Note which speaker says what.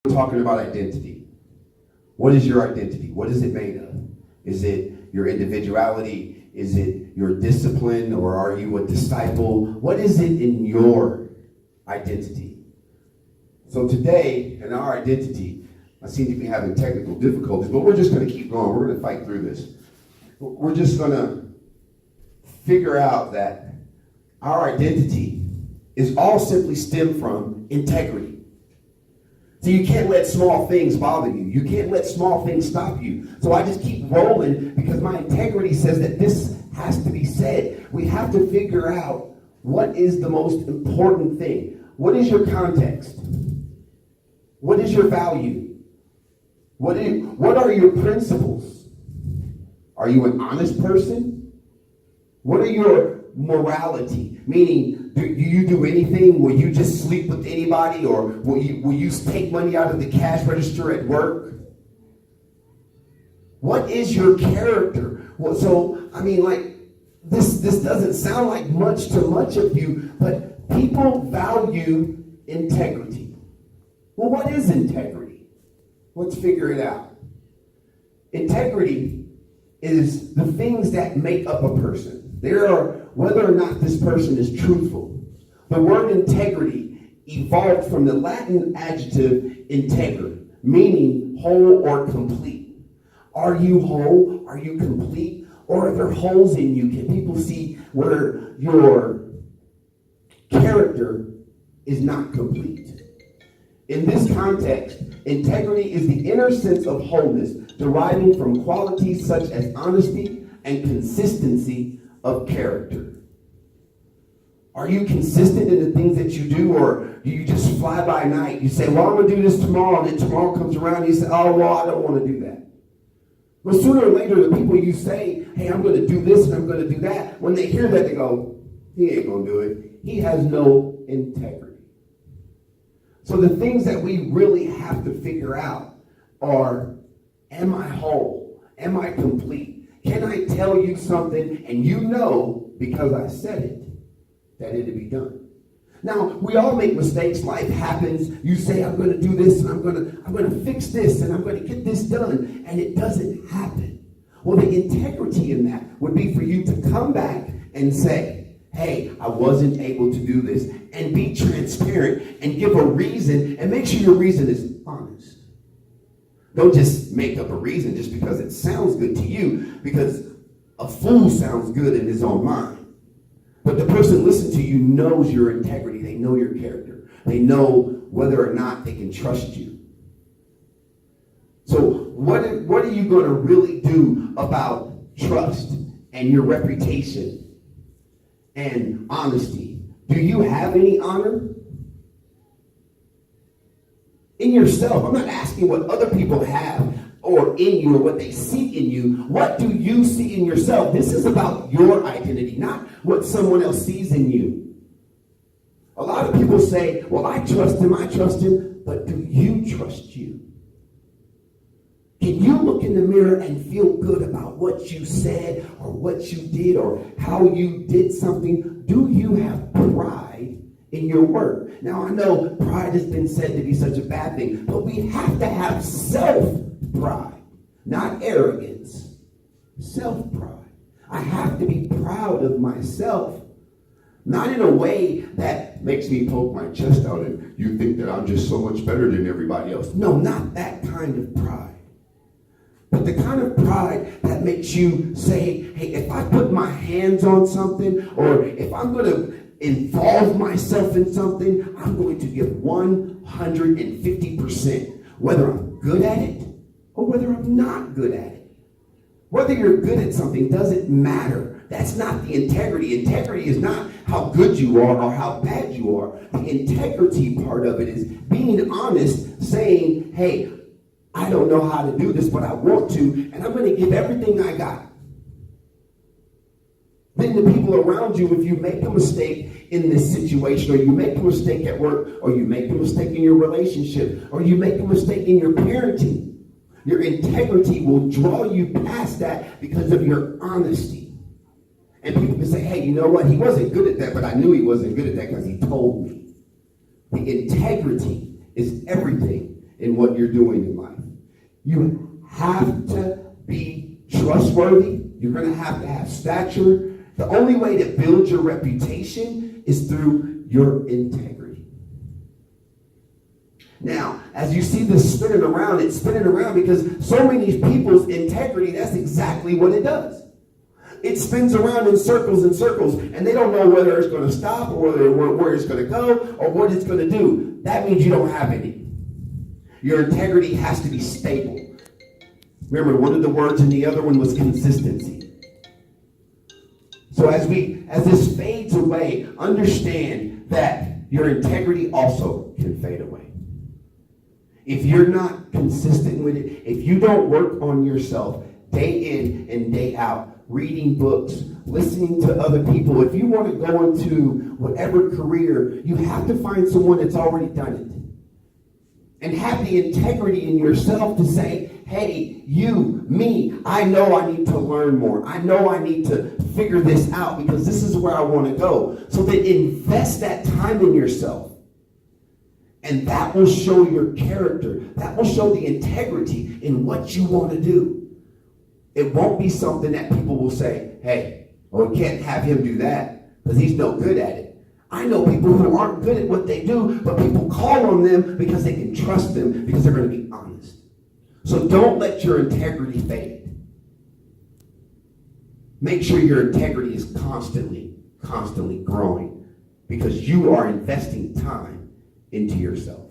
Speaker 1: We're talking about identity. What is your identity? What is it made of? Is it your individuality? Is it your discipline? Or are you a disciple? What is it in your identity? So today, in our identity, I seem to be having technical difficulties, but we're just going to keep going. We're going to fight through this. We're just going to figure out that our identity is all simply stemmed from integrity. So you can't let small things bother you. You can't let small things stop you. So I just keep rolling because my integrity says that this has to be said. We have to figure out what is the most important thing. What is your context? What is your value? What are your principles? Are you an honest person? What are your morality? Meaning, do you do anything? Will you just sleep with anybody? Or will you take money out of the cash register at work? What is your character? Well, so, I mean, like, this doesn't sound like much to much of you, but people value integrity. Well, what is integrity? Let's figure it out. Integrity is the things that make up a person. There are whether or not this person is truthful. The word integrity evolved from the Latin adjective integer, meaning whole or complete. Are you whole? Are you complete? Or are there holes in you? Can people see where your character is not complete? In this context, integrity is the inner sense of wholeness, deriving from qualities such as honesty and consistency of character. Are you consistent in the things that you do, or do you just fly by night? You say, well, I'm going to do this tomorrow, and then tomorrow comes around and you say, oh, well, I don't want to do that. But sooner or later, the people you say, hey, I'm going to do this and I'm going to do that, when they hear that, they go, he ain't going to do it. He has no integrity. So the things that we really have to figure out are, am I whole? Am I complete? Can I tell you something and you know because I said it that it'll be done? Now, we all make mistakes. Life happens. You say, I'm going to do this and I'm going to fix this and I'm going to get this done, and it doesn't happen. Well, the integrity in that would be for you to come back and say, hey, I wasn't able to do this, and be transparent and give a reason, and make sure your reason is honest. Don't just make up a reason just because it sounds good to you, because a fool sounds good in his own mind. But the person listening to you knows your integrity. They know your character. They know whether or not they can trust you. So what are you going to really do about trust and your reputation and honesty? Do you have any honor in yourself? I'm not asking what other people have or in you or what they see in you. What do you see in yourself? This is about your identity, not what someone else sees in you. A lot of people say, well, I trust him, but do you trust you? Can you look in the mirror and feel good about what you said or what you did or how you did something? Do you have pride in your work? Now, I know pride has been said to be such a bad thing, but we have to have self-pride, not arrogance. Self-pride. I have to be proud of myself, not in a way that makes me poke my chest out and you think that I'm just so much better than everybody else. No, not that kind of pride. But the kind of pride that makes you say, hey, if I put my hands on something, or if I'm going to involve myself in something, I'm going to give 150%, whether I'm good at it or whether I'm not good at it. Whether you're good at something doesn't matter. That's not the integrity. Integrity is not how good you are or how bad you are. The integrity part of it is being honest, saying, hey, I don't know how to do this, but I want to, and I'm going to give everything I got. Then the people around you, if you make a mistake in this situation, or you make a mistake at work, or you make a mistake in your relationship, or you make a mistake in your parenting, your integrity will draw you past that because of your honesty. And people can say, hey, you know what? He wasn't good at that, but I knew he wasn't good at that because he told me. The integrity is everything in what you're doing in life. You have to be trustworthy. You're going to have stature. The only way to build your reputation is through your integrity. Now, as you see this spinning around, it's spinning around because so many people's integrity, that's exactly what it does. It spins around in circles and circles, and they don't know whether it's going to stop or where it's going to go or what it's going to do. That means you don't have any. Your integrity has to be stable. Remember, one of the words in the other one was consistency. So as this fades away, understand that your integrity also can fade away. If you're not consistent with it, if you don't work on yourself day in and day out, reading books, listening to other people, if you want to go into whatever career, you have to find someone that's already done it. And have the integrity in yourself to say, hey, you, me, I know I need to learn more. I know I need to figure this out because this is where I want to go. So then invest that time in yourself. And that will show your character. That will show the integrity in what you want to do. It won't be something that people will say, hey, well, we can't have him do that because he's no good at it. I know people who aren't good at what they do, but people call on them because they can trust them because they're going to be honest. So don't let your integrity fade. Make sure your integrity is constantly growing because you are investing time into yourself.